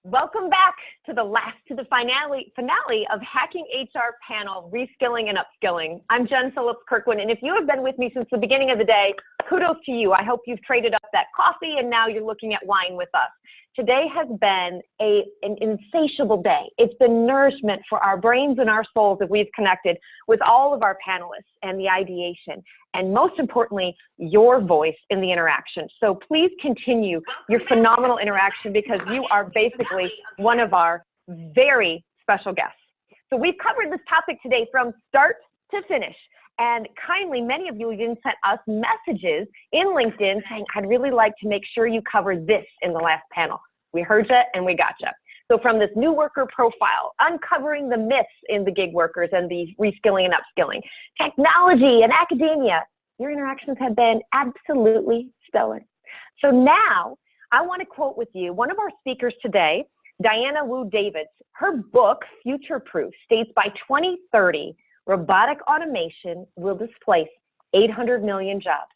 Welcome back to the finale of Hacking HR panel, Reskilling and Upskilling. I'm Jen Phillips Kirkwood, and if you have been with me since the beginning of the day, kudos to you. I hope you've traded up that coffee and now you're looking at wine with us. Today has been an insatiable day. It's been nourishment for our brains and our souls that we've connected with all of our panelists and the ideation, and most importantly, your voice in the interaction. So please continue your phenomenal interaction because you are basically one of our very special guests. So we've covered this topic today from start to finish. And kindly, many of you even sent us messages in LinkedIn saying, I'd really like to make sure you cover this in the last panel. We heard you and we got you. So from this new worker profile, uncovering the myths in the gig workers and the reskilling and upskilling, technology and academia, your interactions have been absolutely stellar. So now I want to quote with you one of our speakers today, Diana Wu Davids. Her book, Future Proof, states by 2030, robotic automation will displace 800 million jobs.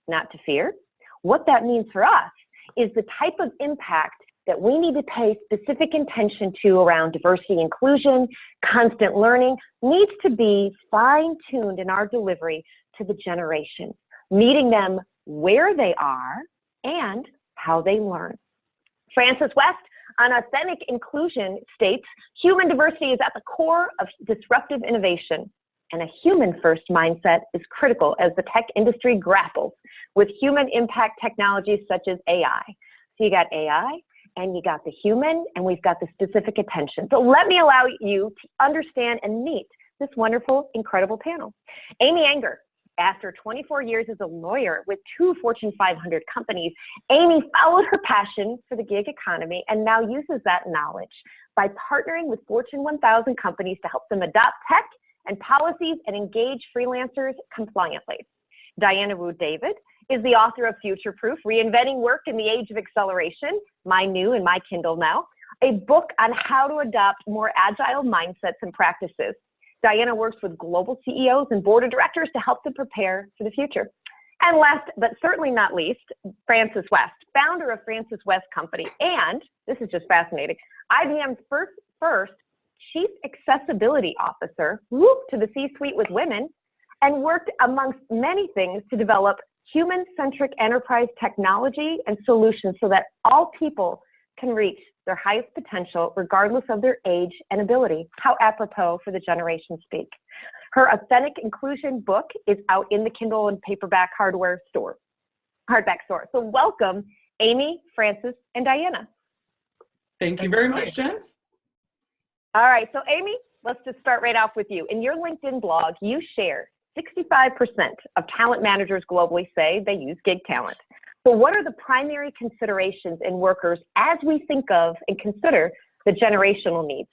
Not to fear. What that means for us is the type of impact that we need to pay specific attention to around diversity, inclusion, constant learning needs to be fine-tuned in our delivery to the generation, meeting them where they are and how they learn. Frances West on authentic inclusion states, human diversity is at the core of disruptive innovation, and a human-first mindset is critical as the tech industry grapples with human impact technologies such as AI. So you got AI, and you got the human, and we've got the specific attention. So let me allow you to understand and meet this wonderful, incredible panel. Amy Anger, after 24 years as a lawyer with 2 Fortune 500 companies, Amy followed her passion for the gig economy and now uses that knowledge by partnering with Fortune 1000 companies to help them adopt tech and policies and engage freelancers compliantly. Diana Wu David is the author of Future Proof, Reinventing Work in the Age of Acceleration, my new and my Kindle now, a book on how to adopt more agile mindsets and practices. Diana works with global CEOs and board of directors to help them prepare for the future. And last, but certainly not least, Frances West, founder of Frances West Company, and this is just fascinating, IBM's first Chief Accessibility Officer, whoop, to the C-suite with women, and worked amongst many things to develop human-centric enterprise technology and solutions so that all people can reach their highest potential regardless of their age and ability. How apropos for the generation speak. Her Authentic Inclusion book is out in the Kindle and paperback hardback store. So welcome, Amy, Frances, and Diana. Thank you very much, Jen. All right, so Amy, let's just start right off with you. In your LinkedIn blog, you share 65% of talent managers globally say they use gig talent. So what are the primary considerations in workers as we think of and consider the generational needs?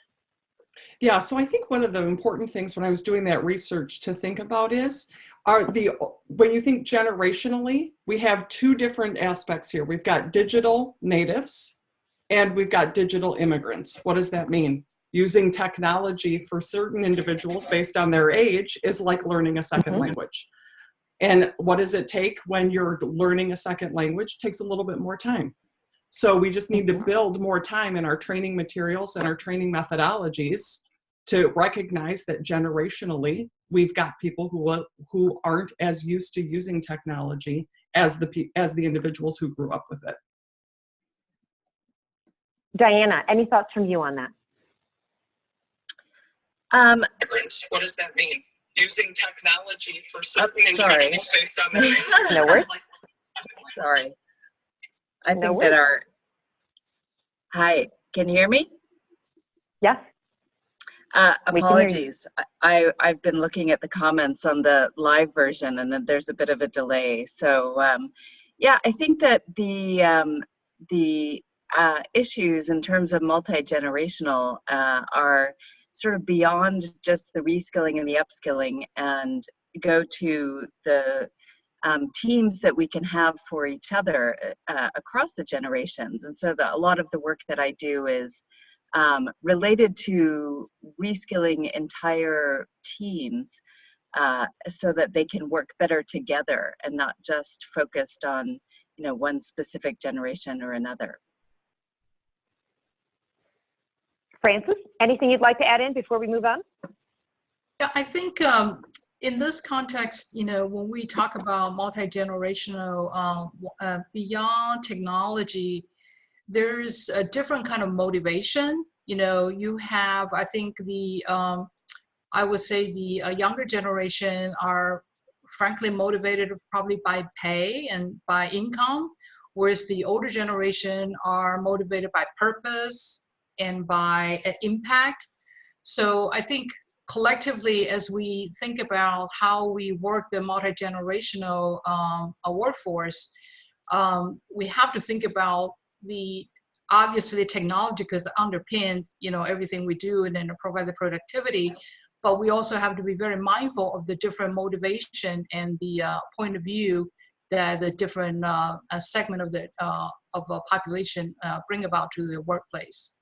Yeah, so I think one of the important things when I was doing that research to think about is, when you think generationally, we have 2 different aspects here. We've got digital natives and we've got digital immigrants. What does that mean? Using technology for certain individuals based on their age is like learning a second language. And what does it take when you're learning a second language? It takes a little bit more time. So we just need to build more time in our training materials and our training methodologies to recognize that generationally, we've got people who aren't as used to using technology as the individuals who grew up with it. Diana, any thoughts from you on that? What does that mean? Using technology for certain individuals based on their age. No worries. Sorry. I think that hi, can you hear me? Yes. Apologies. I've been looking at the comments on the live version and then there's a bit of a delay. So yeah, I think that the issues in terms of multi-generational are sort of beyond just the reskilling and the upskilling and go to the teams that we can have for each other across the generations. And so a lot of the work that I do is related to reskilling entire teams so that they can work better together and not just focused on one specific generation or another. Francis, anything you'd like to add in before we move on? Yeah, I think in this context, when we talk about multi-generational, beyond technology, there's a different kind of motivation. You have, I think I would say the younger generation are frankly motivated probably by pay and by income, whereas the older generation are motivated by purpose and by impact. So I think collectively, as we think about how we work the multi-generational workforce, we have to think about obviously technology, because it underpins everything we do and then provide the productivity, but we also have to be very mindful of the different motivation and the point of view that the different segment of a population bring about to the workplace.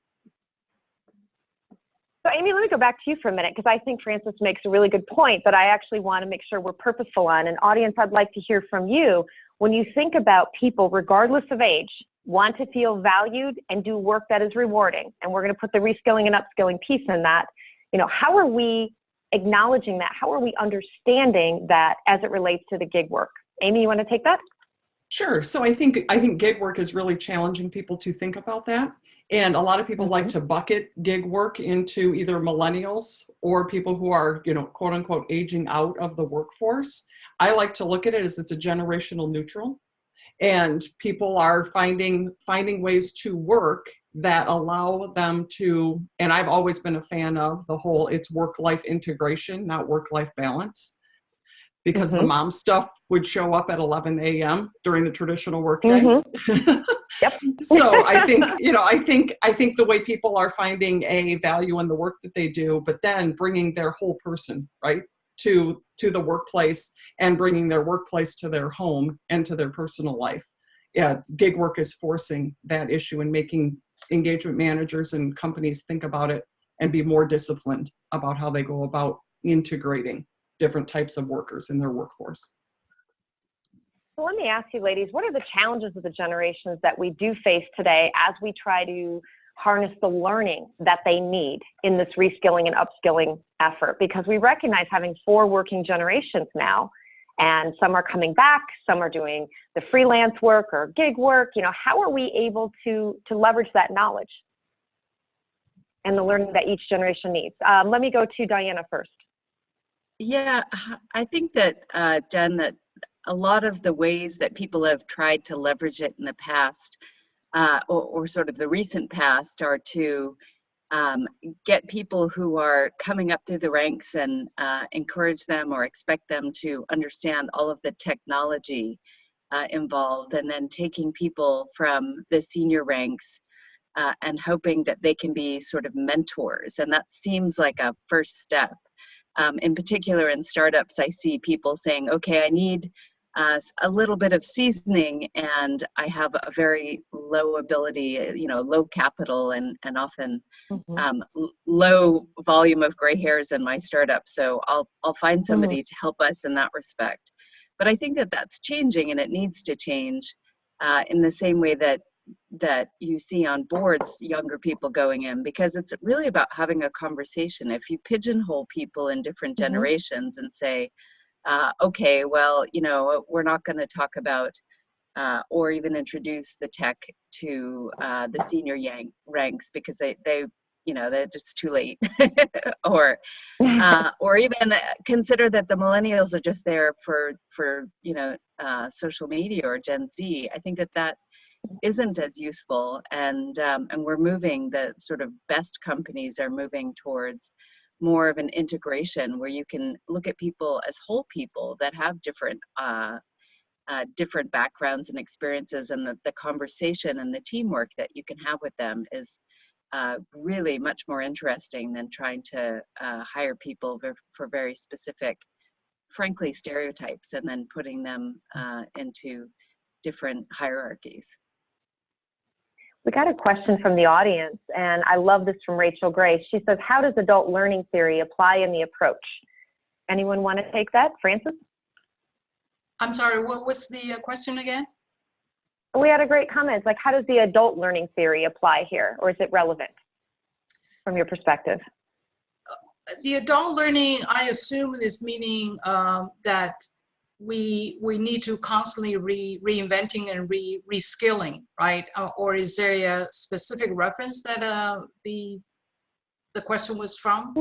So Amy, let me go back to you for a minute, because I think Francis makes a really good point that I actually want to make sure we're purposeful on. And audience, I'd like to hear from you. When you think about people, regardless of age, want to feel valued and do work that is rewarding, and we're going to put the reskilling and upskilling piece in that, how are we acknowledging that? How are we understanding that as it relates to the gig work? Amy, you want to take that? Sure. So I think gig work is really challenging people to think about that. And a lot of people like to bucket gig work into either millennials or people who are, quote unquote, aging out of the workforce. I like to look at it as it's a generational neutral, and people are finding ways to work that allow them to, and I've always been a fan of the whole, it's work-life integration, not work-life balance. Because the mom stuff would show up at 11 a.m. during the traditional workday. Yep. So I think, I think the way people are finding a value in the work that they do, but then bringing their whole person, right, to the workplace, and bringing their workplace to their home and to their personal life. Yeah, gig work is forcing that issue and making engagement managers and companies think about it and be more disciplined about how they go about integrating different types of workers in their workforce. So let me ask you, ladies, what are the challenges of the generations that we do face today as we try to harness the learning that they need in this reskilling and upskilling effort? Because we recognize having 4 working generations now, and some are coming back, some are doing the freelance work or gig work. How are we able to leverage that knowledge and the learning that each generation needs? Let me go to Diana first. Yeah, I think that, Jen, that a lot of the ways that people have tried to leverage it in the past, or sort of the recent past, are to get people who are coming up through the ranks and encourage them or expect them to understand all of the technology involved, and then taking people from the senior ranks and hoping that they can be sort of mentors. And that seems like a first step. In particular, in startups, I see people saying, okay, I need a little bit of seasoning, and I have a very low ability, low capital and often low volume of gray hairs in my startup. So I'll find somebody to help us in that respect. But I think that that's changing, and it needs to change in the same way that you see on boards younger people going in, because it's really about having a conversation. If you pigeonhole people in different generations and say, okay, well, we're not going to talk about or even introduce the tech to the senior ranks because they're just too late, or even consider that the millennials are just there for social media or Gen Z. I think that isn't as useful, and we're moving, the sort of best companies are moving towards more of an integration where you can look at people as whole people that have different backgrounds and experiences, and the conversation and the teamwork that you can have with them is really much more interesting than trying to hire people for very specific, frankly, stereotypes, and then putting them into different hierarchies. We got a question from the audience, and I love this, from Rachel Gray. She says, how does adult learning theory apply in the approach? Anyone want to take that? Francis? I'm sorry, what was the question again? We had a great comment. It's like, how does the adult learning theory apply here, or is it relevant? from your perspective? The adult learning, I assume, is meaning that we need to constantly reinventing and reskilling, right? Or is there a specific reference that the question was from?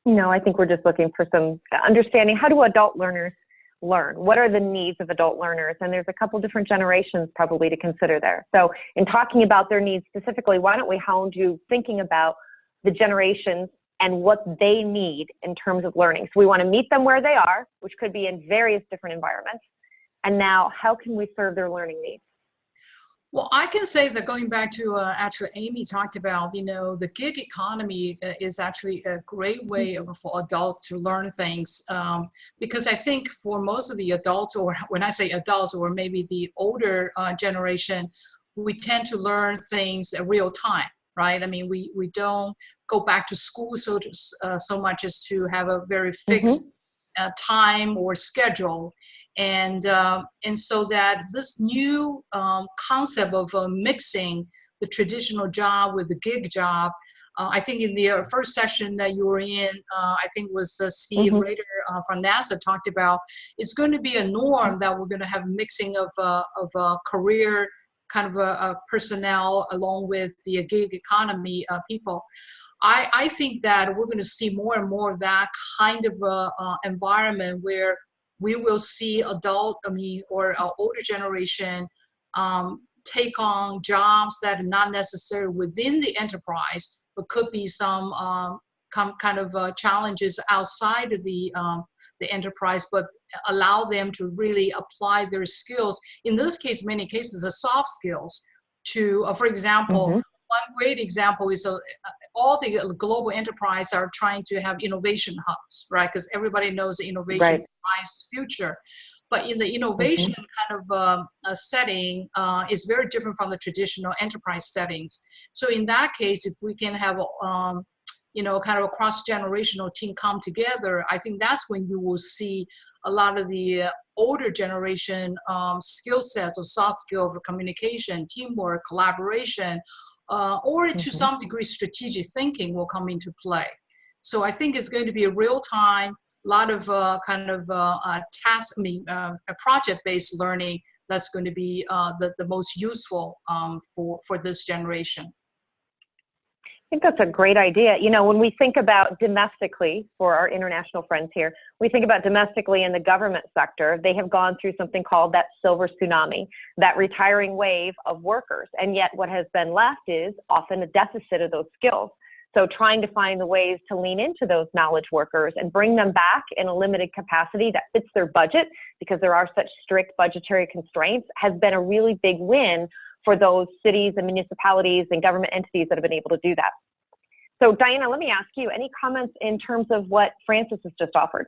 No, I think we're just looking for some understanding. How do adult learners learn? What are the needs of adult learners? And there's a couple different generations probably to consider there. So in talking about their needs specifically, why don't we hound you thinking about the generations and what they need in terms of learning. So we want to meet them where they are, which could be in various different environments. And now, how can we serve their learning needs? Well, I can say that going back to actually Amy talked about, the gig economy is actually a great way for adults to learn things, because I think for most of the adults, or when I say adults, or maybe the older generation, we tend to learn things at real time, right? I mean, we don't go back to school so much as to have a very fixed time or schedule. And so that this new concept of mixing the traditional job with the gig job, I think in the first session that you were in, I think was Steve Rader from NASA talked about, it's going to be a norm that we're going to have mixing of career kind of personnel along with the gig economy people. I think that we're going to see more and more of that kind of environment where we will see or older generation take on jobs that are not necessarily within the enterprise, but could be some kind of challenges outside of the enterprise, but allow them to really apply their skills. In this case, many cases, the soft skills to, for example, one great example is all the global enterprise are trying to have innovation hubs, right? Because everybody knows the innovation drives the future. But in the innovation kind of setting is very different from the traditional enterprise settings. So in that case, if we can have kind of a cross-generational team come together, I think that's when you will see a lot of the older generation skill sets of soft skill of communication, teamwork, collaboration, or to some degree strategic thinking will come into play. So I think it's going to be a real-time, a lot of project-based learning that's going to be the most useful for this generation. I think that's a great idea. When we think about domestically, for our international friends here, we think about domestically in the government sector, they have gone through something called that silver tsunami, that retiring wave of workers. And yet what has been left is often a deficit of those skills. So trying to find the ways to lean into those knowledge workers and bring them back in a limited capacity that fits their budget, because there are such strict budgetary constraints, has been a really big win for those cities and municipalities and government entities that have been able to do that. So Diana, let me ask you, any comments in terms of what Francis has just offered?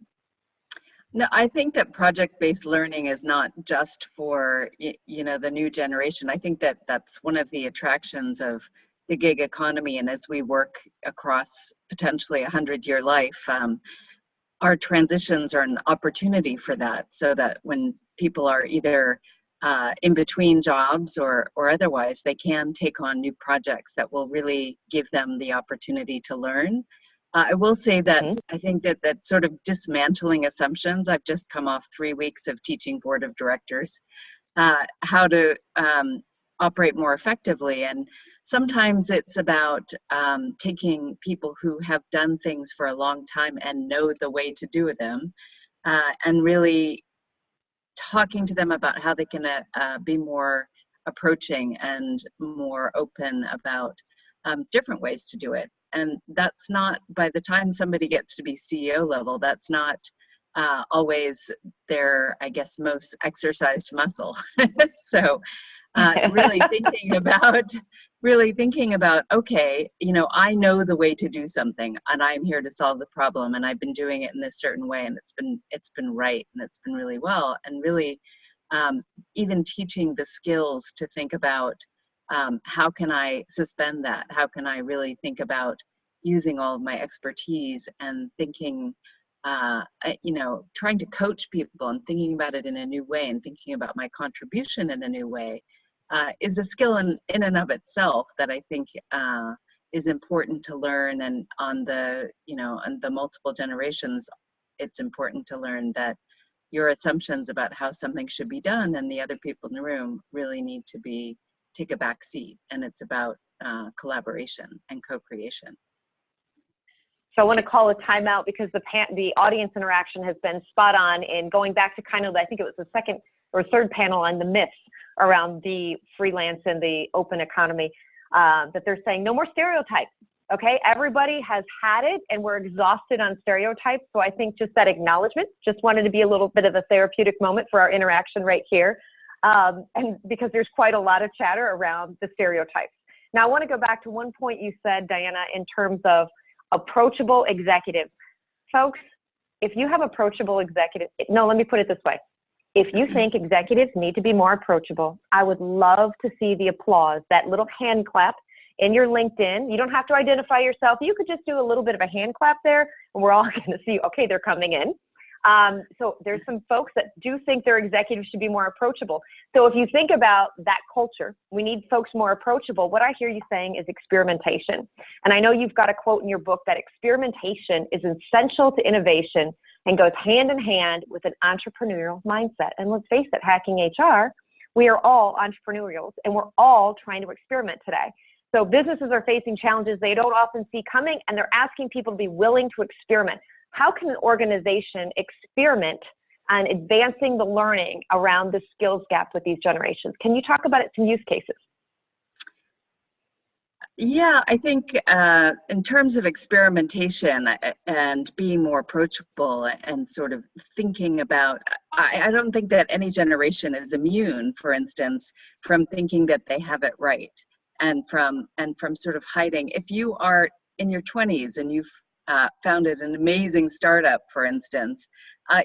No, I think that project-based learning is not just for, the new generation. I think that that's one of the attractions of the gig economy. And as we work across potentially 100-year life, our transitions are an opportunity for that, so that when people are either in between jobs or otherwise, they can take on new projects that will really give them the opportunity to learn. I will say that I think that sort of dismantling assumptions, I've just come off 3 weeks of teaching board of directors how to operate more effectively. And sometimes it's about taking people who have done things for a long time and know the way to do them, and really talking to them about how they can be more approaching and more open about different ways to do it. And that's not, by the time somebody gets to be CEO level, that's not always their, I guess, most exercised muscle. So really thinking about, okay, I know the way to do something and I'm here to solve the problem, and I've been doing it in this certain way, and it's been right, and it's been really well. And really even teaching the skills to think about how can I suspend that? How can I really think about using all of my expertise and thinking, trying to coach people and thinking about it in a new way and thinking about my contribution in a new way is a skill in and of itself that I think is important to learn, and on the, on the multiple generations, it's important to learn that your assumptions about how something should be done and the other people in the room really need to take a back seat, and it's about collaboration and co-creation. So I want to call a timeout because the audience interaction has been spot on in going back to kind of, I think it was the second or third panel on the myths around the freelance and the open economy, that they're saying no more stereotypes. Okay, everybody has had it and we're exhausted on stereotypes. So I think just that acknowledgement, just wanted to be a little bit of a therapeutic moment for our interaction right here. And because there's quite a lot of chatter around the stereotypes. Now I want to go back to one point you said, Diana, in terms of approachable executives. Folks, if you have approachable executives, no, let me put it this way. If you think executives need to be more approachable, I would love to see the applause, that little hand clap in your LinkedIn. You don't have to identify yourself. You could just do a little bit of a hand clap there, and we're all going to see, okay, they're coming in. So there's some folks that do think their executives should be more approachable. So if you think about that culture, we need folks more approachable. What I hear you saying is experimentation. And I know you've got a quote in your book that experimentation is essential to innovation and goes hand in hand with an entrepreneurial mindset. And let's face it, hacking HR, we are all entrepreneurials and we're all trying to experiment today. So businesses are facing challenges they don't often see coming, and they're asking people to be willing to experiment. How can an organization experiment on advancing the learning around the skills gap with these generations? Can you talk about it, some use cases? Yeah, I think in terms of experimentation and being more approachable and sort of thinking about, I don't think that any generation is immune, for instance, from thinking that they have it right, and from sort of hiding. If you are in your 20s and you've founded an amazing startup, for instance,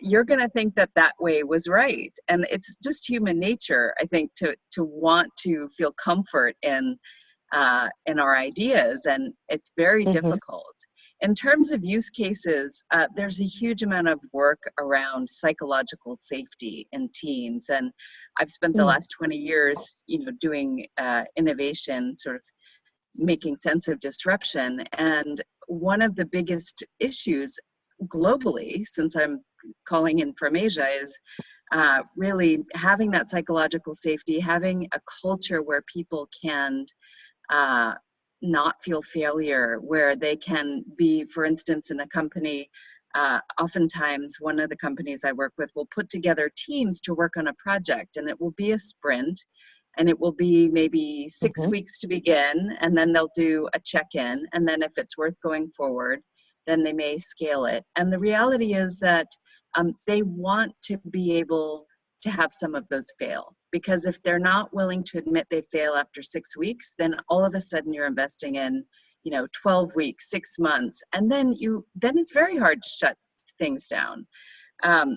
you're going to think that that way was right. And it's just human nature, I think, to want to feel comfort in our ideas, and it's very difficult. In terms of use cases, there's a huge amount of work around psychological safety in teams, and I've spent the last 20 years, doing innovation, sort of making sense of disruption. And one of the biggest issues globally, since I'm calling in from Asia, is really having that psychological safety, having a culture where people can not feel failure, where they can be, for instance, in a company, oftentimes one of the companies I work with will put together teams to work on a project, and it will be a sprint, and it will be maybe 6 weeks to begin, and then they'll do a check-in, and then if it's worth going forward, then they may scale it. And the reality is that they want to be able to have some of those fail, because if they're not willing to admit they fail after 6 weeks, then all of a sudden you're investing in 12 weeks, 6 months, and then it's very hard to shut things down.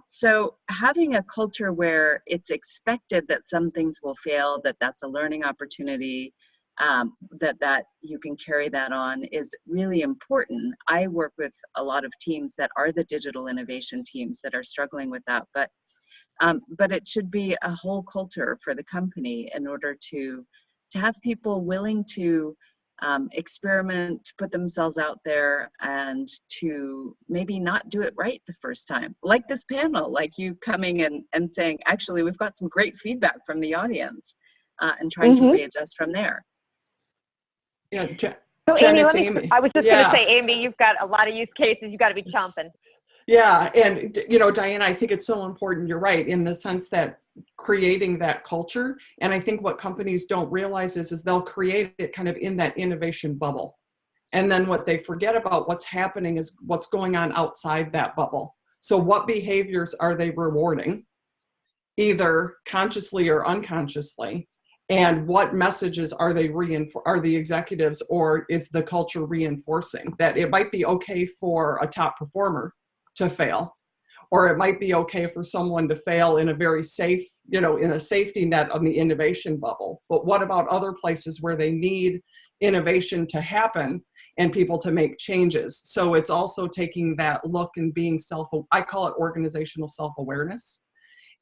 So having a culture where it's expected that some things will fail, that's a learning opportunity, that you can carry that on, is really important. I work with a lot of teams that are the digital innovation teams that are struggling with that, but it should be a whole culture for the company in order to have people willing to experiment, put themselves out there, and to maybe not do it right the first time. Like this panel, like you coming and saying, actually, we've got some great feedback from the audience, and trying to readjust from there. Yeah, so Jen, Amy, I was just going to say, Amy, you've got a lot of use cases. You've got to be chomping. Yeah, and Diana, I think it's so important. You're right, in the sense that creating that culture, and I think what companies don't realize is they'll create it kind of in that innovation bubble, and then what they forget about what's happening is what's going on outside that bubble. So what behaviors are they rewarding, either consciously or unconsciously, and what messages are they are the executives, or is the culture reinforcing that it might be okay for a top performer to fail, or it might be okay for someone to fail in a very safe, in a safety net on the innovation bubble. But what about other places where they need innovation to happen and people to make changes? So it's also taking that look and being I call it organizational self-awareness,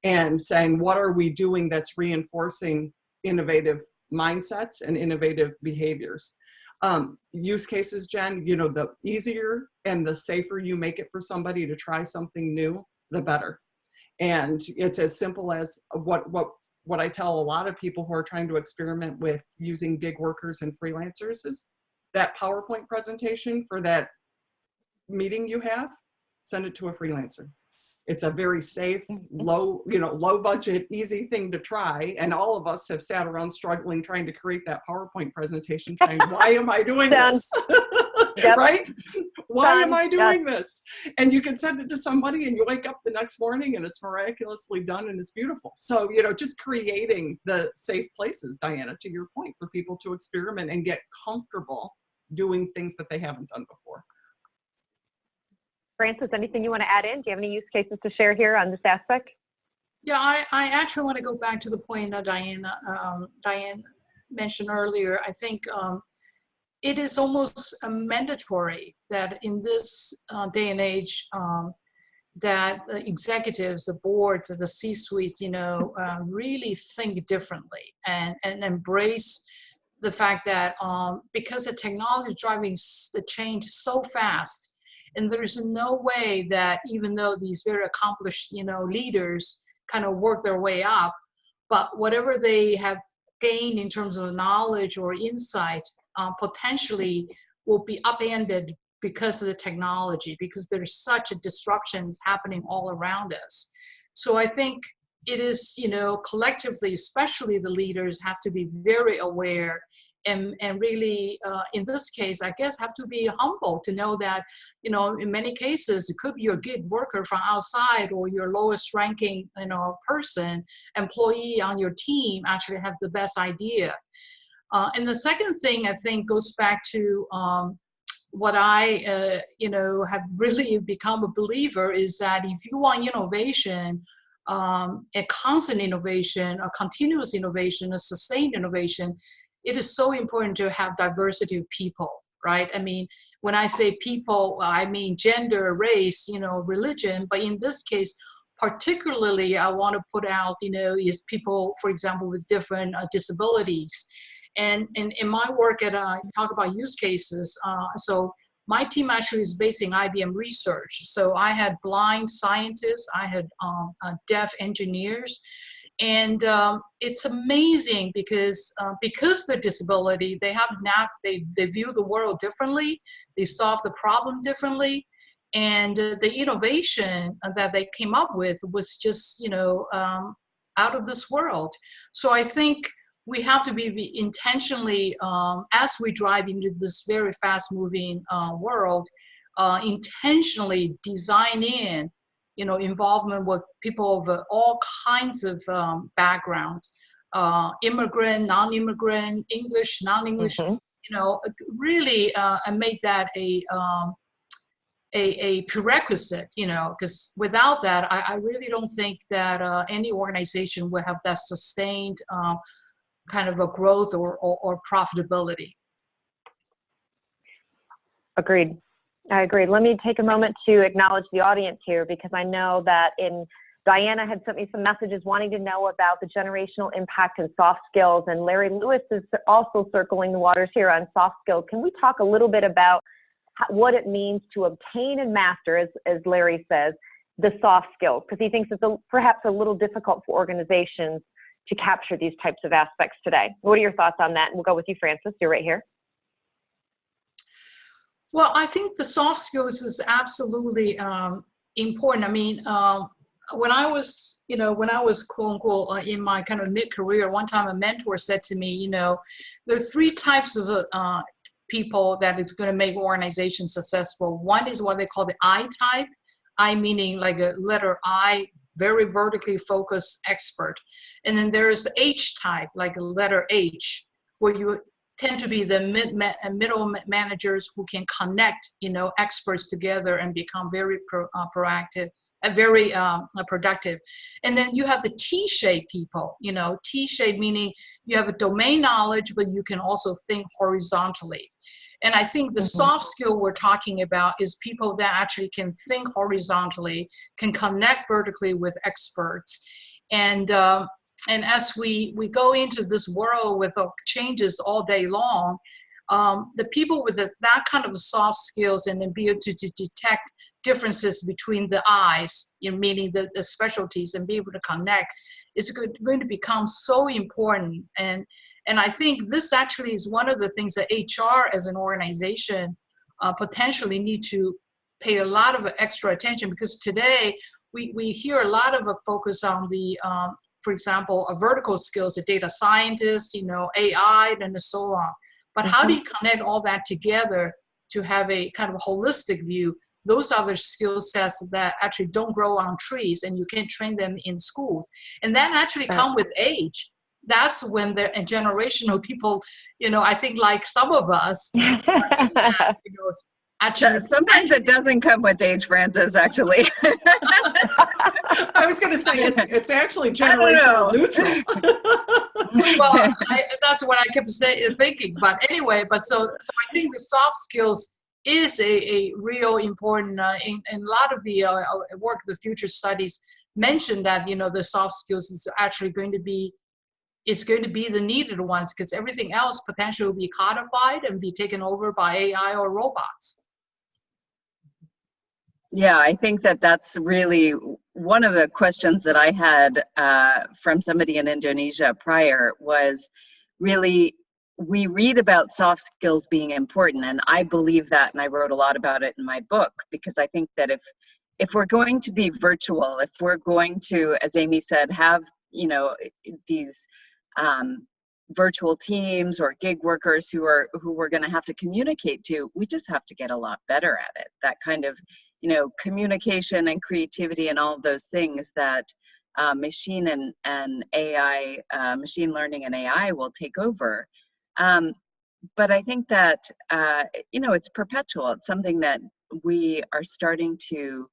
and saying, what are we doing that's reinforcing innovative mindsets and innovative behaviors? Use cases, Jen, you know, the easier and the safer you make it for somebody to try something new, the better. And it's as simple as what I tell a lot of people who are trying to experiment with using gig workers and freelancers is that PowerPoint presentation for that meeting you have, send it to a freelancer. It's a very safe, low budget, easy thing to try. And all of us have sat around struggling, trying to create that PowerPoint presentation saying, why am I doing this? Yep. Right? Why am I doing this? And you can send it to somebody and you wake up the next morning and it's miraculously done and it's beautiful. So, you know, just creating the safe places, Diana, to your point, for people to experiment and get comfortable doing things that they haven't done before. Francis, anything you want to add in? Do you have any use cases to share here on this aspect? Yeah, I actually want to go back to the point that Diane mentioned earlier. I think it is almost mandatory that in this day and age that the executives, the boards, the C-suites, you know, really think differently and embrace the fact that because the technology is driving the change so fast, and there's no way that even though these very accomplished, you know, leaders kind of work their way up, but whatever they have gained in terms of knowledge or insight potentially will be upended because of the technology, because there's such a disruptions happening all around us. So I think it is, you know, collectively, especially the leaders have to be very aware and really, in this case, I guess have to be humble to know that, you know, in many cases, it could be your gig worker from outside or your lowest ranking, you know, employee on your team actually have the best idea. And the second thing I think goes back to what I, you know, have really become a believer is that if you want innovation, a constant innovation, a continuous innovation, a sustained innovation, it is so important to have diversity of people, right? I mean, when I say people, I mean gender, race, you know, religion, but in this case, particularly, I want to put out, you know, is people, for example, with different disabilities. And in my work at, talk about use cases, so my team actually is based in IBM research. So I had blind scientists, I had deaf engineers, and it's amazing because their disability, they have they view the world differently, they solve the problem differently, and the innovation that they came up with was just, you know, out of this world. So I think we have to be intentionally, as we drive into this very fast-moving world, intentionally design in, you know, involvement with people of all kinds of backgrounds, immigrant, non-immigrant, English, non-English, you know, really make that a prerequisite, you know, because without that, I really don't think that any organization will have that sustained kind of a growth or profitability. Agreed. I agree. Let me take a moment to acknowledge the audience here, because I know that Diana had sent me some messages wanting to know about the generational impact and soft skills, and Larry Lewis is also circling the waters here on soft skills. Can we talk a little bit about what it means to obtain and master, as Larry says, the soft skills? Because he thinks it's perhaps a little difficult for organizations to capture these types of aspects today. What are your thoughts on that? And we'll go with you, Francis. You're right here. Well, I think the soft skills is absolutely important. I mean, when I was, you know, quote unquote in my kind of mid-career, one time a mentor said to me, you know, there are three types of people that is going to make organizations successful. One is what they call the I type, I meaning like a letter I, very vertically focused expert. And then there's the H type, like a letter H, where you tend to be the middle managers who can connect, you know, experts together and become very proactive and very productive. And then you have the T-shaped people, you know, T-shaped meaning you have a domain knowledge, but you can also think horizontally. And I think the soft skill we're talking about is people that actually can think horizontally, can connect vertically with experts. And as we go into this world with changes all day long, the people with that kind of soft skills and then be able to detect differences between the eyes, meaning the specialties, and be able to connect, is going to become so important. And I think this actually is one of the things that HR as an organization potentially need to pay a lot of extra attention, because today we hear a lot of a focus on the, for example, vertical skills, the data scientists, AI, and so on. But how do you connect all that together to have a kind of holistic view? Those are the skill sets that actually don't grow on trees, and you can't train them in schools. And that actually come with age. That's when the generational people, I think like some of us, actually. Sometimes it doesn't come with age, Francis, actually. I was going to say it's actually generational neutral. Well, that's what I kept thinking. But anyway, so I think the soft skills is a real important, in a lot of the work, the future studies mentioned that, the soft skills is actually going to be the needed ones, because everything else potentially will be codified and be taken over by AI or robots. Yeah, I think that's really one of the questions that I had from somebody in Indonesia prior was really, we read about soft skills being important, and I believe that, and I wrote a lot about it in my book, because I think that if we're going to be virtual, if we're going to, as Amy said, have these virtual teams or gig workers who we're going to have to communicate to, we just have to get a lot better at it. That kind of communication and creativity and all of those things that machine and AI, machine learning and AI will take over. But I think that, it's perpetual. It's something that we are starting to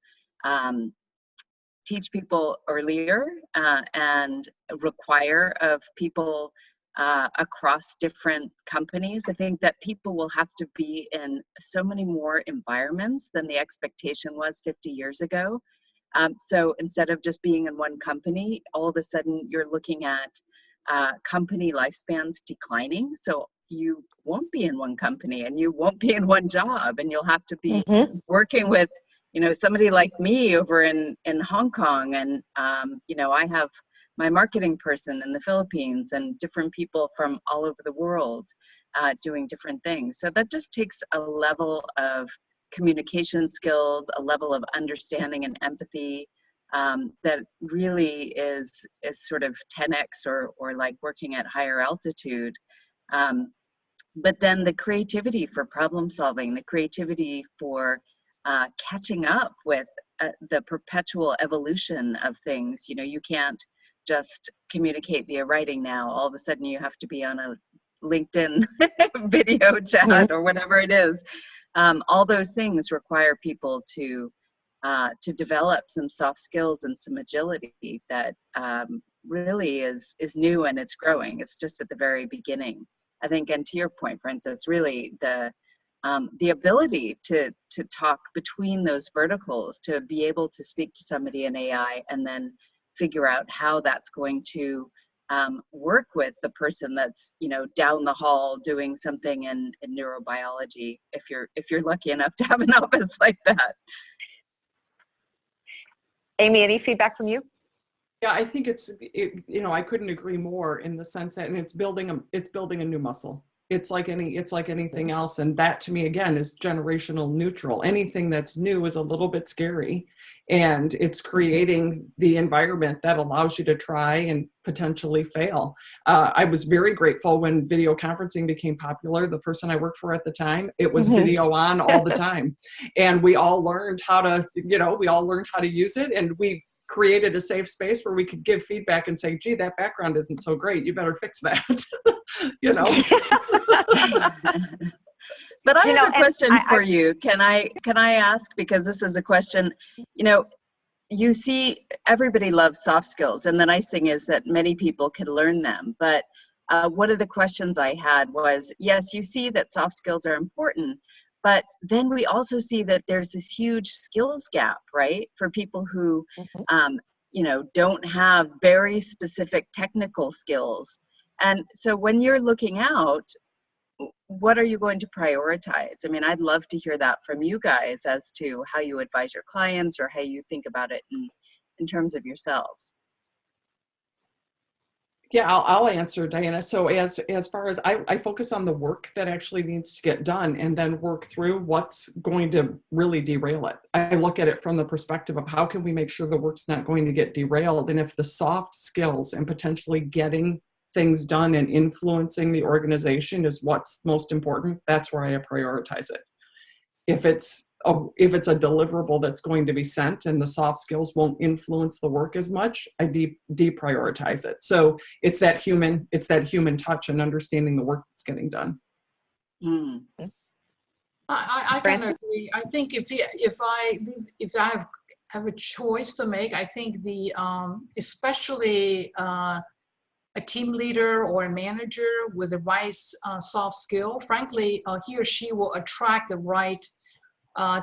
teach people earlier and require of people across different companies. I think that people will have to be in so many more environments than the expectation was 50 years ago. So instead of just being in one company, all of a sudden you're looking at company lifespans declining. So you won't be in one company and you won't be in one job, and you'll have to be working with, somebody like me over in Hong Kong, and I have my marketing person in the Philippines and different people from all over the world doing different things. So that just takes a level of communication skills, a level of understanding and empathy that really is sort of 10x or like working at higher altitude. But then the creativity for problem solving, the creativity for catching up with the perpetual evolution of things. You can't just communicate via writing now. All of a sudden you have to be on a LinkedIn video chat or whatever it is. All those things require people to develop some soft skills and some agility that really is new, and it's growing. It's just at the very beginning, I think. And to your point, Francis, really the ability to talk between those verticals, to be able to speak to somebody in AI and then figure out how that's going to work with the person that's down the hall doing something in neurobiology, if you're lucky enough to have an office like that. Amy, any feedback from you? Yeah, I think I couldn't agree more, in the sense that, and it's building a new muscle. It's like anything else, and that to me again is generational neutral. Anything that's new is a little bit scary, and it's creating the environment that allows you to try and potentially fail. I was very grateful when video conferencing became popular. The person I worked for at the time, it was video on all the time, and we all learned how to use it, and we created a safe space where we could give feedback and say, gee, that background isn't so great, you better fix that. But I have a question for you. Can I ask, because this is a question, you see, everybody loves soft skills, and the nice thing is that many people can learn them. But one of the questions I had was, yes, you see that soft skills are important, but then we also see that there's this huge skills gap, right? For people who, don't have very specific technical skills. And so when you're looking out, what are you going to prioritize? I mean, I'd love to hear that from you guys as to how you advise your clients or how you think about it in terms of yourselves. Yeah, I'll answer, Diana. So as far as I focus on the work that actually needs to get done and then work through what's going to really derail it. I look at it from the perspective of how can we make sure the work's not going to get derailed, and if the soft skills and potentially getting things done and influencing the organization is what's most important, that's where I prioritize it. If it's a deliverable that's going to be sent and the soft skills won't influence the work as much, I deprioritize it. So it's that human touch and understanding the work that's getting done. Mm. I kind of agree. I think if I have a choice to make, I think the especially a team leader or a manager with the right soft skill, frankly, he or she will attract the right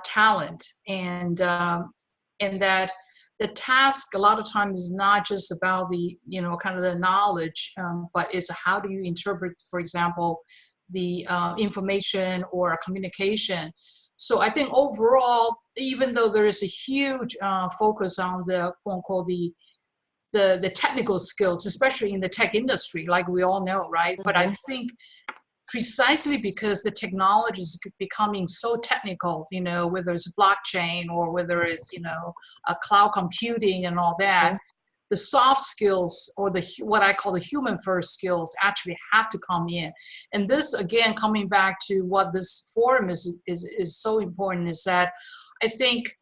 talent, and that the task a lot of times is not just about the kind of the knowledge, but it's how do you interpret, for example, the information or a communication. So I think overall, even though there is a huge focus on the quote unquote the technical skills, especially in the tech industry, like we all know, right? But I think precisely because the technology is becoming so technical, whether it's blockchain or whether it's, a cloud computing and all that, the soft skills or what I call the human first skills actually have to come in. And this, again, coming back to what this forum is so important, is that I think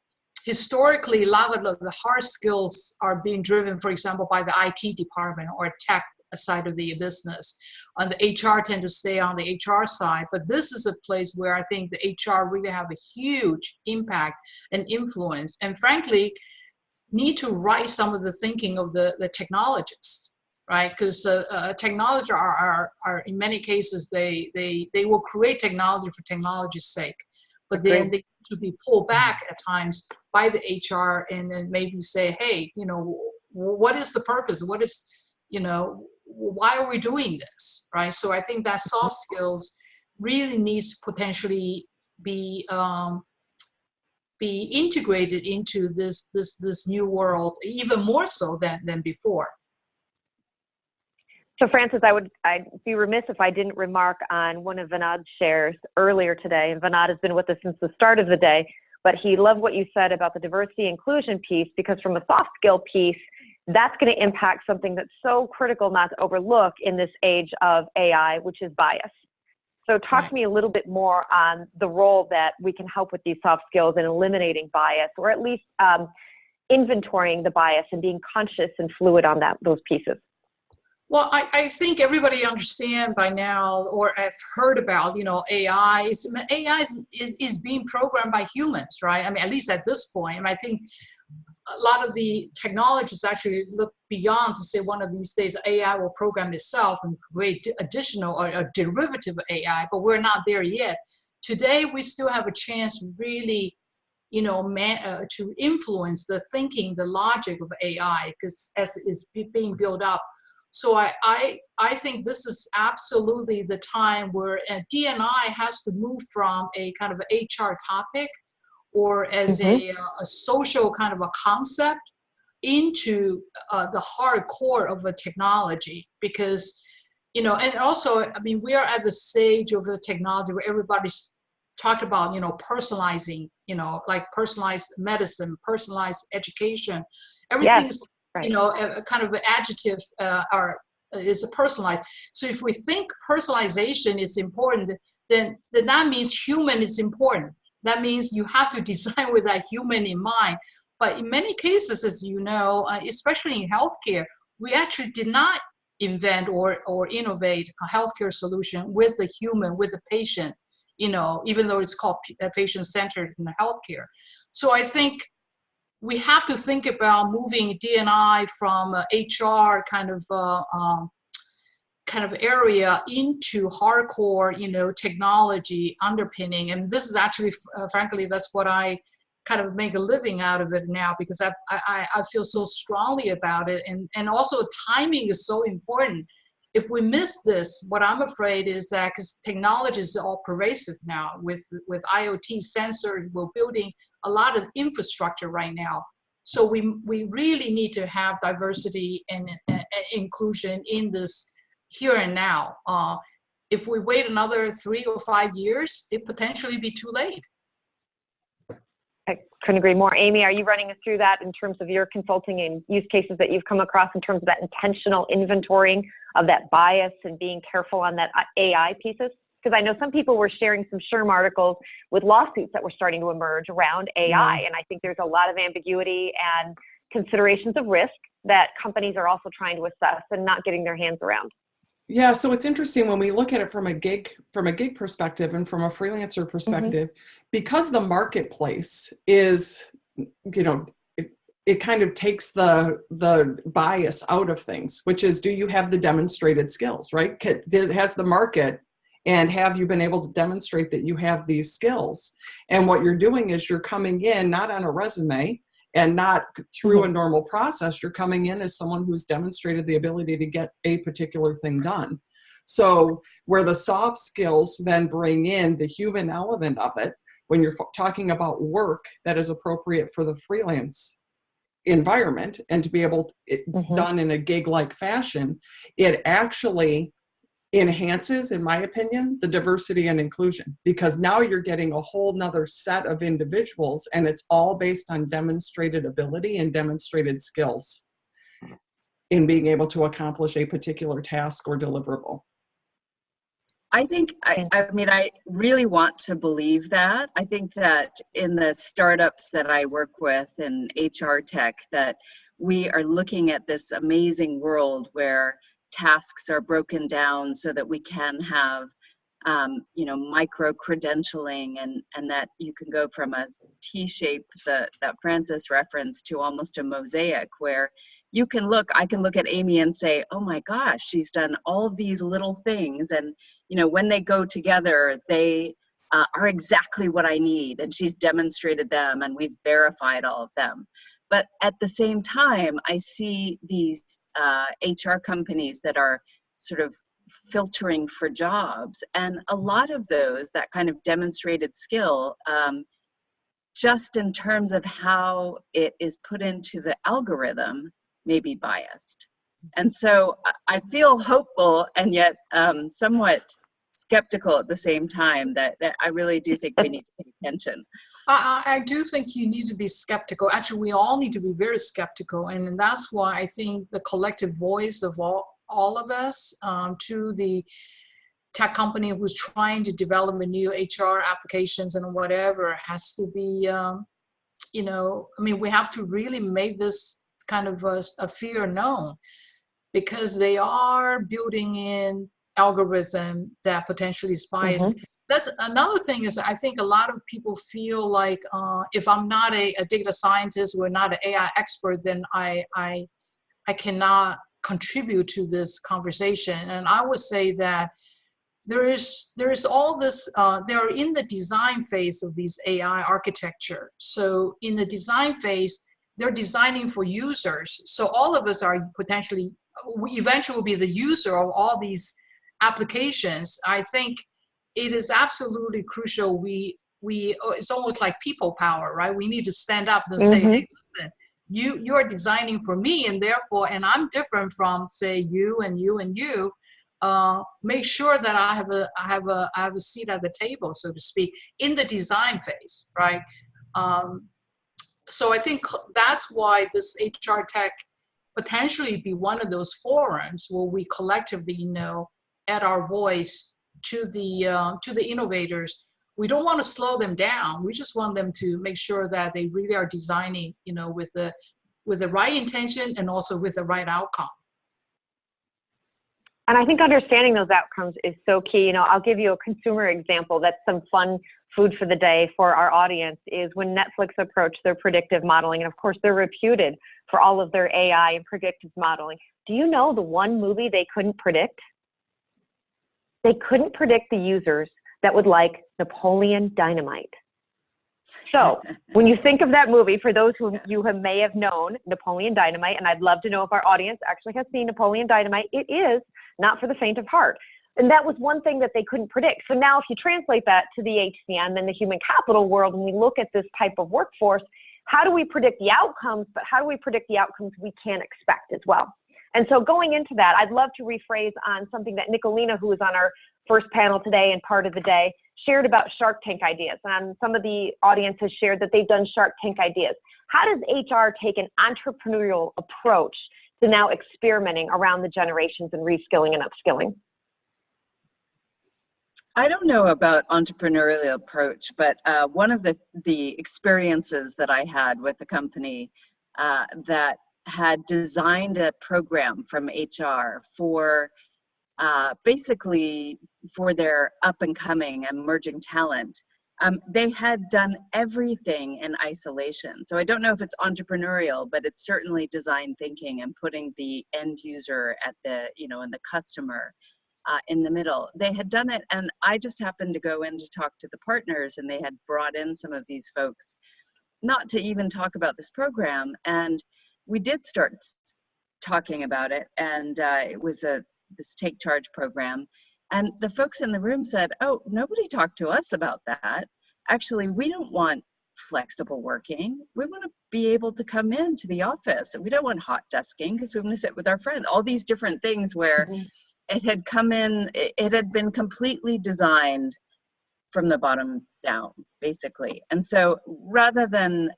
historically, a lot of the hard skills are being driven, for example, by the IT department or tech side of the business. On the HR tend to stay on the HR side, but this is a place where I think the HR really have a huge impact and influence, and frankly, need to write some of the thinking of the technologists, right? Because technology are in many cases, they will create technology for technology's sake, but then they need to be pulled back at times by the HR and then maybe say, hey, what is the purpose? What is, why are we doing this, right? So I think that soft skills really needs to potentially be integrated into this new world, even more so than before. So Francis, I'd be remiss if I didn't remark on one of Vinod's shares earlier today. And Vinod has been with us since the start of the day, but he loved what you said about the diversity inclusion piece, because from a soft skill piece, that's going to impact something that's so critical not to overlook in this age of AI, which is bias. So talk to me a little bit more on the role that we can help with these soft skills in eliminating bias, or at least inventorying the bias and being conscious and fluid on those pieces. Well, I think everybody understand by now, or have heard about, AI. AI is being programmed by humans, right? I mean, at least at this point. And I think a lot of the technologies actually look beyond to say one of these days AI will program itself and create additional or a derivative of AI, but we're not there yet. Today, we still have a chance really, to influence the thinking, the logic of AI, because as it's being built up. So I think this is absolutely the time where D&I has to move from a kind of HR topic or as a social kind of a concept into the hardcore of a technology, because, and also, I mean, we are at the stage of the technology where everybody's talked about, personalizing, like personalized medicine, personalized education, everything's, a kind of an adjective is personalized. So if we think personalization is important, then that means human is important. That means you have to design with that human in mind. But in many cases, as you know, especially in healthcare, we actually did not invent or innovate a healthcare solution with the human, with the patient, even though it's called patient-centered in healthcare. So I think we have to think about moving D&I from HR kind of area into hardcore, technology underpinning. And this is actually, frankly, that's what I kind of make a living out of it now, because I feel so strongly about it. And also timing is so important, if we miss this, what I'm afraid is that because technology is all pervasive now with IoT sensors, we're building a lot of infrastructure right now. So we really need to have diversity and inclusion in this here and now. If we wait another 3 or 5 years, it potentially be too late. I couldn't agree more. Amy, are you running us through that in terms of your consulting and use cases that you've come across in terms of that intentional inventorying of that bias and being careful on that AI pieces? Because I know some people were sharing some SHRM articles with lawsuits that were starting to emerge around AI. And I think there's a lot of ambiguity and considerations of risk that companies are also trying to assess and not getting their hands around. Yeah, so it's interesting when we look at it from a gig perspective and from a freelancer perspective, because the marketplace is, it kind of takes the bias out of things, which is, do you have the demonstrated skills, right? Has the market, and have you been able to demonstrate that you have these skills? And what you're doing is you're coming in not on a resume and not through a normal process. You're coming in as someone who's demonstrated the ability to get a particular thing done. So where the soft skills then bring in the human element of it, when you're talking about work that is appropriate for the freelance environment and to be able to done in a gig-like fashion, it actually enhances, in my opinion, the diversity and inclusion, because now you're getting a whole nother set of individuals, and it's all based on demonstrated ability and demonstrated skills in being able to accomplish a particular task or deliverable. I think, I really want to believe that. I think that in the startups that I work with in HR tech, that we are looking at this amazing world where tasks are broken down so that we can have, micro credentialing, and that you can go from a T-shape that Francis referenced to almost a mosaic, where I can look at Amy and say, oh my gosh, she's done all of these little things. And, when they go together, they are exactly what I need. And she's demonstrated them, and we've verified all of them. But at the same time, I see these HR companies that are sort of filtering for jobs. And a lot of those, that kind of demonstrated skill, just in terms of how it is put into the algorithm, may be biased. And so I feel hopeful and yet somewhat skeptical at the same time that I really do think we need to pay attention. I do think you need to be skeptical. Actually, we all need to be very skeptical. And that's why I think the collective voice of all of us to the tech company who's trying to develop a new HR applications and whatever has to be, we have to really make this kind of a fear known, because they are building in algorithm that potentially is biased. That's another thing. Is I think a lot of people feel like if I'm not a data scientist or not an AI expert, then I cannot contribute to this conversation. And I would say that there is all this, they are in the design phase of these AI architecture. So in the design phase, they're designing for users. So all of us are potentially, we eventually will be the user of all these applications. I think it is absolutely crucial. It's almost like people power, right? We need to stand up and say, hey, listen, you are designing for me, and therefore, and I'm different from, say, you and you and you. Make sure that I have a seat at the table, so to speak, in the design phase, right? So I think that's why this HR tech potentially be one of those forums where we collectively, add our voice to the innovators. We don't want to slow them down. We just want them to make sure that they really are designing, with the right intention and also with the right outcome. And I think understanding those outcomes is so key. I'll give you a consumer example that's some fun food for the day for our audience. Is when Netflix approached their predictive modeling, and of course they're reputed for all of their AI and predictive modeling. Do you know the one movie they couldn't predict? They couldn't predict the users that would like Napoleon Dynamite. So when you think of that movie, for those who may have known Napoleon Dynamite, and I'd love to know if our audience actually has seen Napoleon Dynamite, it is not for the faint of heart. And that was one thing that they couldn't predict. So now if you translate that to the HCM and the human capital world, and we look at this type of workforce, how do we predict the outcomes, but how do we predict the outcomes we can't expect as well? And so going into that, I'd love to rephrase on something that Nicolina, who was on our first panel today and part of the day, shared about Shark Tank ideas. And some of the audience has shared that they've done Shark Tank ideas. How does HR take an entrepreneurial approach to now experimenting around the generations and reskilling and upskilling? I don't know about entrepreneurial approach, but one of the experiences that I had with a company that had designed a program from HR for basically for their up and coming and emerging talent, they had done everything in isolation. So I don't know if it's entrepreneurial, but it's certainly design thinking and putting the end user at the, and the customer in the middle. They had done it, and I just happened to go in to talk to the partners, and they had brought in some of these folks not to even talk about this program. And we did start talking about it, and it was this Take Charge program. And the folks in the room said, oh, nobody talked to us about that. Actually, we don't want flexible working. We want to be able to come into the office. And we don't want hot desking because we want to sit with our friends. All these different things where it had come in, it had been completely designed from the bottom down, basically. And so rather than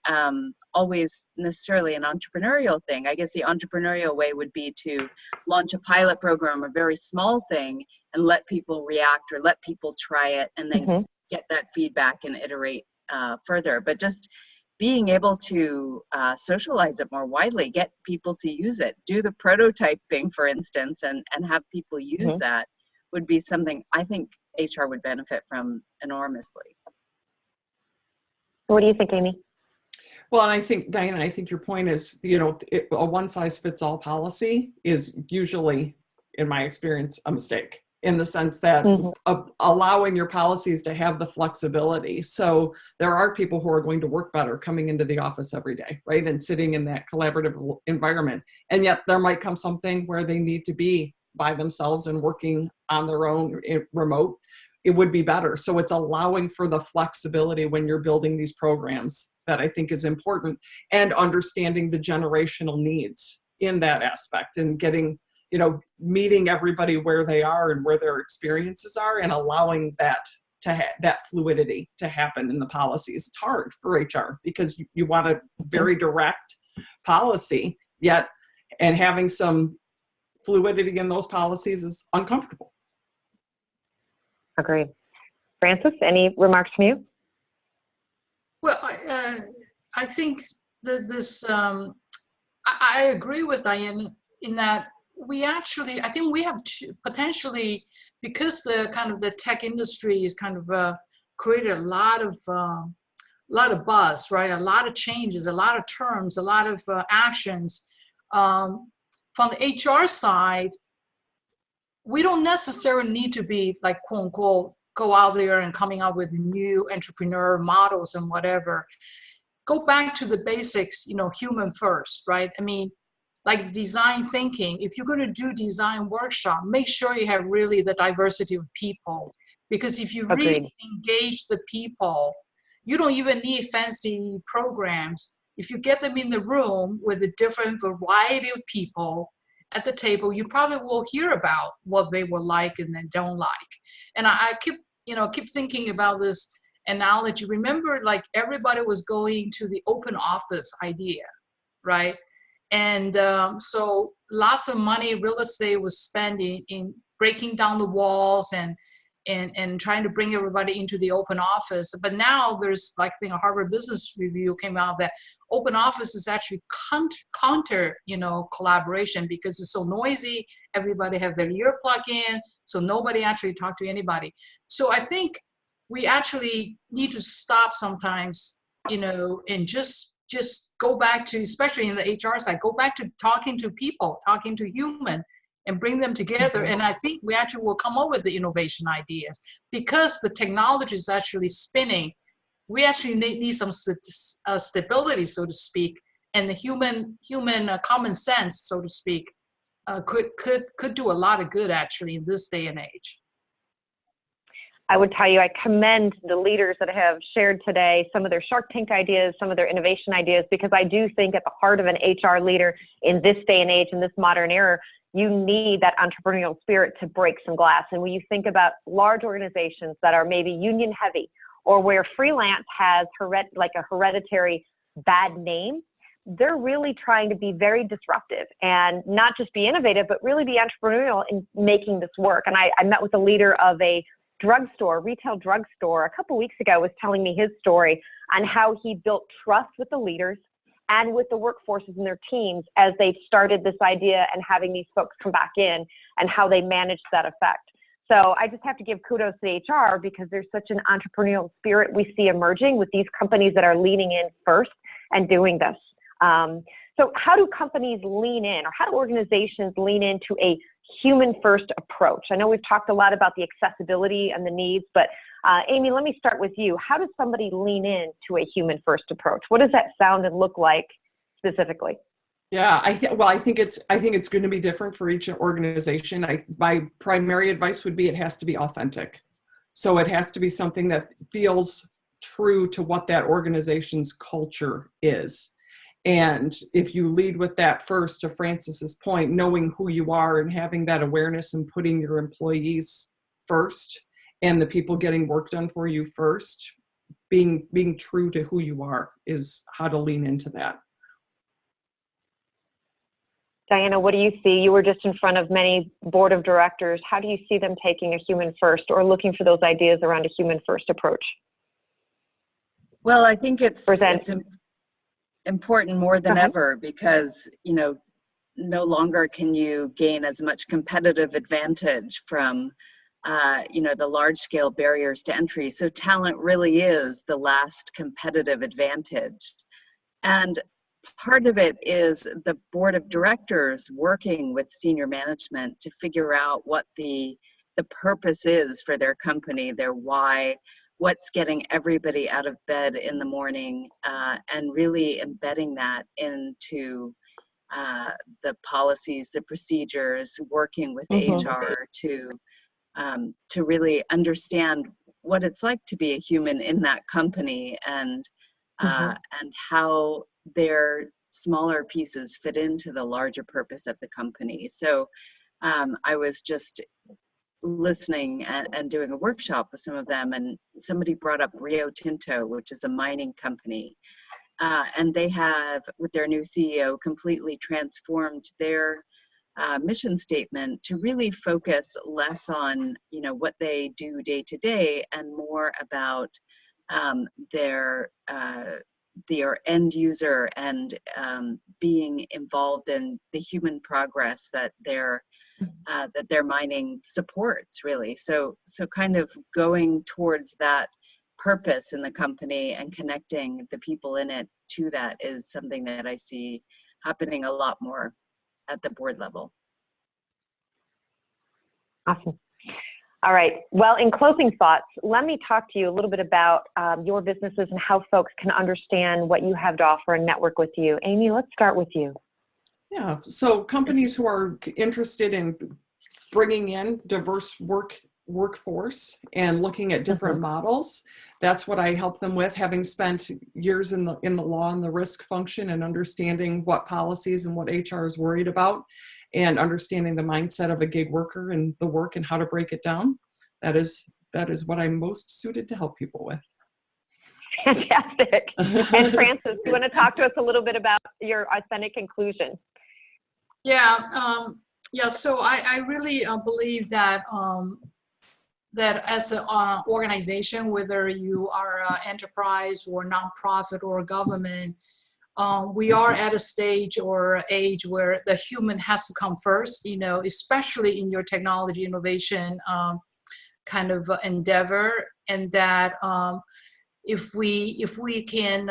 always necessarily an entrepreneurial thing, I guess the entrepreneurial way would be to launch a pilot program, a very small thing, and let people react or let people try it and then get that feedback and iterate further. But just being able to socialize it more widely, get people to use it, do the prototyping, for instance, and have people use that would be something I think HR would benefit from enormously. What do you think, Amy? Well, and I think, Diana, I think your point is, a one-size-fits-all policy is usually, in my experience, a mistake, in the sense that allowing your policies to have the flexibility. So there are people who are going to work better coming into the office every day, right? And sitting in that collaborative environment. And yet there might come something where they need to be by themselves and working on their own remote. It would be better. So it's allowing for the flexibility when you're building these programs that I think is important, and understanding the generational needs in that aspect, and getting, meeting everybody where they are and where their experiences are, and allowing that that fluidity to happen in the policies. It's hard for HR because you want a very direct policy, yet, and having some fluidity in those policies is uncomfortable. Agreed. Francis, any remarks from you? Well, I think that this, I agree with Diane in that I think we have to potentially, because the tech industry is created a lot of buzz, right? A lot of changes, a lot of terms, a lot of actions. From the HR side, we don't necessarily need to be like, quote unquote, go out there and coming up with new entrepreneur models and whatever. Go back to the basics, human first, right? I mean, like design thinking. If you're going to do design workshop, make sure you have really the diversity of people. Because if you really engage the people, you don't even need fancy programs. If you get them in the room with a different variety of people at the table, you probably will hear about what they will like and then don't like. And I keep thinking about this analogy. Remember, like everybody was going to the open office idea, right? And so lots of money, real estate was spent in breaking down the walls and trying to bring everybody into the open office. But now there's like, I think a Harvard Business Review came out that open office is actually counter, collaboration, because it's so noisy. Everybody have their ear plugged in, so nobody actually talk to anybody. So I think we actually need to stop sometimes, and just go back to, especially in the HR side, go back to talking to people, talking to human, and bring them together. And I think we actually will come up with the innovation ideas, because the technology is actually spinning. We actually need some stability, so to speak, and the human common sense, so to speak, could do a lot of good actually in this day and age. I would tell you, I commend the leaders that have shared today some of their Shark Tank ideas, some of their innovation ideas, because I do think at the heart of an HR leader in this day and age, in this modern era, you need that entrepreneurial spirit to break some glass. And when you think about large organizations that are maybe union heavy, or where freelance has like a hereditary bad name, they're really trying to be very disruptive and not just be innovative, but really be entrepreneurial in making this work. And I met with a leader of a retail drugstore a couple weeks ago, was telling me his story on how he built trust with the leaders and with the workforces and their teams as they started this idea and having these folks come back in, and how they managed that effect. So I just have to give kudos to HR, because there's such an entrepreneurial spirit we see emerging with these companies that are leaning in first and doing this. So how do companies lean in, or how do organizations lean into a human-first approach? I know we've talked a lot about the accessibility and the needs, but Amy, let me start with you. How does somebody lean into a human-first approach? What does that sound and look like specifically? Yeah, I think it's going to be different for each organization. My primary advice would be it has to be authentic. So it has to be something that feels true to what that organization's culture is. And if you lead with that first, to Francis's point, knowing who you are and having that awareness and putting your employees first and the people getting work done for you first, being true to who you are is how to lean into that. Diana, what do you see? You were just in front of many board of directors. How do you see them taking a human first, or looking for those ideas around a human first approach? Well, I think it's important more than ever, because, no longer can you gain as much competitive advantage from, the large scale barriers to entry. So talent really is the last competitive advantage. And part of it is the board of directors working with senior management to figure out what the purpose is for their company, their why, what's getting everybody out of bed in the morning, and really embedding that into the policies, the procedures, working with HR to really understand what it's like to be a human in that company, and how their smaller pieces fit into the larger purpose of the company. So I was just listening and doing a workshop with some of them, and somebody brought up Rio Tinto, which is a mining company, and they have, with their new CEO, completely transformed their mission statement to really focus less on what they do day to day, and more about their end user, and being involved in the human progress that their mining supports, really. So kind of going towards that purpose in the company and connecting the people in it to that is something that I see happening a lot more at the board level. Awesome. All right. Well, in closing thoughts, let me talk to you a little bit about your businesses and how folks can understand what you have to offer and network with you. Amy, let's start with you. Yeah. So companies who are interested in bringing in diverse workforce and looking at different models, that's what I help them with, having spent years in the law and the risk function, and understanding what policies and what HR is worried about, and understanding the mindset of a gig worker and the work and how to break it down. That is what I'm most suited to help people with. Fantastic. And Francis, do you want to talk to us a little bit about your authentic inclusion? Yeah. So I really believe that that as an organization, whether you are an enterprise or nonprofit or government, we are at a stage or age where the human has to come first, especially in your technology innovation kind of endeavor. And that if we can,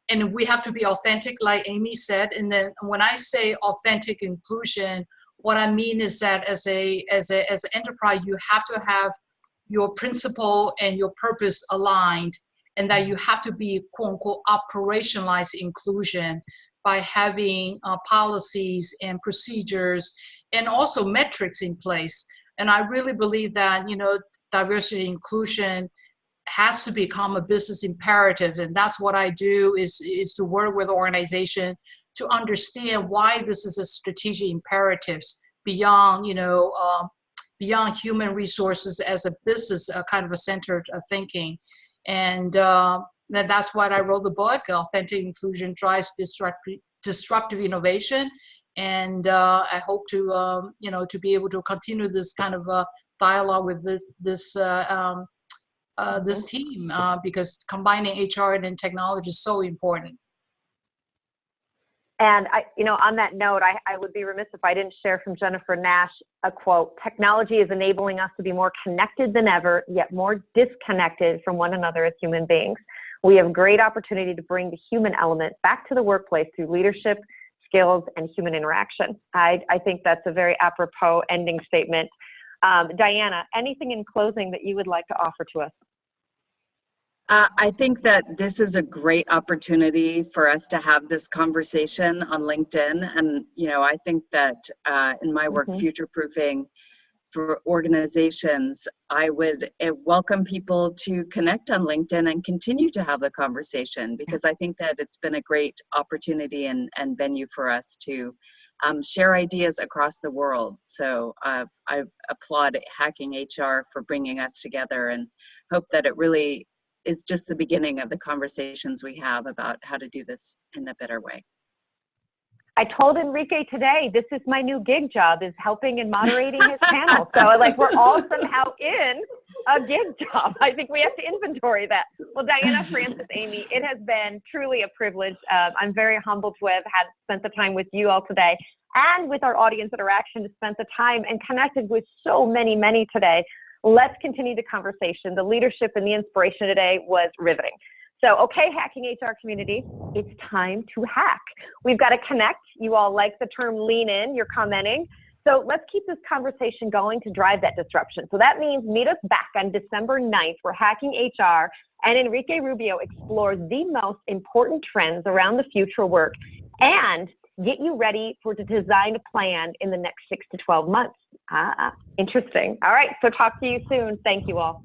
and we have to be authentic, like Amy said. And then when I say authentic inclusion, what I mean is that as an enterprise, you have to have your principle and your purpose aligned, and that you have to be, quote unquote, operationalized inclusion by having policies and procedures and also metrics in place. And I really believe that, diversity and inclusion has to become a business imperative. And that's what I do is to work with organizations to understand why this is a strategic imperative beyond, beyond human resources as a business kind of a centered thinking. And that's why I wrote the book, Authentic Inclusion Drives Disruptive Innovation. And I hope to, to be able to continue this kind of dialogue with this team, because combining HR and technology is so important. And on that note, I would be remiss if I didn't share from Jennifer Nash a quote: "Technology is enabling us to be more connected than ever, yet more disconnected from one another as human beings. We have great opportunity to bring the human element back to the workplace through leadership, skills, and human interaction." I think that's a very apropos ending statement. Diana, anything in closing that you would like to offer to us? I think that this is a great opportunity for us to have this conversation on LinkedIn. And, I think that in my work, future proofing for organizations, I would welcome people to connect on LinkedIn and continue to have the conversation, because I think that it's been a great opportunity and venue for us to share ideas across the world. So I applaud Hacking HR for bringing us together, and hope that it really is just the beginning of the conversations we have about how to do this in a better way. I told Enrique today, this is my new gig job, is helping and moderating his panel. So we're all somehow in a gig job. I think we have to inventory that. Well, Diana, Francis, Amy, it has been truly a privilege. I'm very humbled to have spent the time with you all today, and with our audience interaction, to spend the time and connected with so many today. Let's continue the conversation. The leadership and the inspiration today was riveting. So, okay, Hacking HR community, it's time to hack. We've got to connect. You all like the term lean in, you're commenting. So let's keep this conversation going to drive that disruption. So that means meet us back on December 9th, where Hacking HR and Enrique Rubio explore the most important trends around the future of work and get you ready to design a plan in the next 6 to 12 months. Interesting. All right, so talk to you soon. Thank you all.